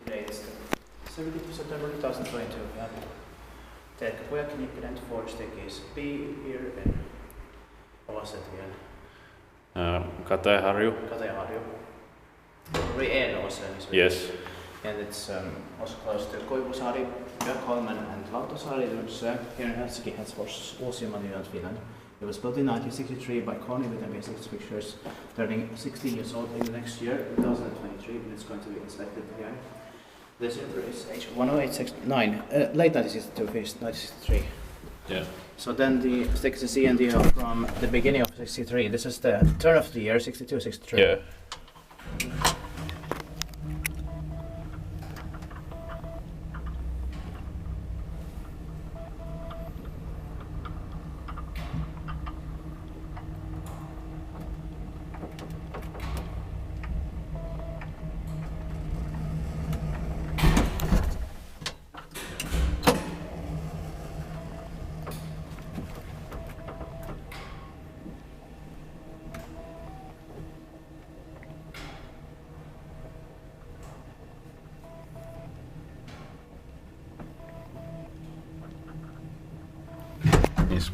Great. 17th September 2022. We have Telkkäkuja, Knippen, Forge-tekis B here in Oaset vielä. Kateharju. Kateharju. Re-en Oasen. Yes. And it's also close to Koivusaari, Kone and Lauttasaari, which here in Helsinki has modernized Finland. It was built in 1963 by Kone with amazing pictures, turning 60 years old in the next year, 2023, and it's going to be inspected here. The center is H10869, late 1962, finished 1963. Yeah. So then the sticks is CND from the beginning of 63. This is the turn of the year, 62, 63. Yeah.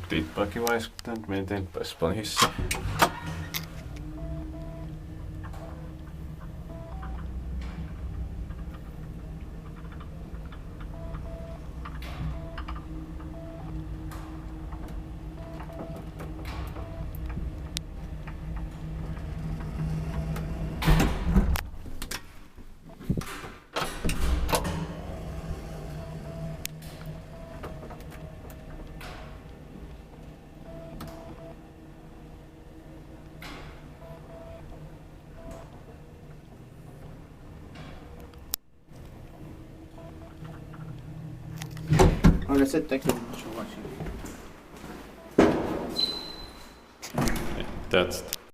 Tittbackgewijs dan met een Spanisch. Oh, that's it. Thank you very much for watching. That's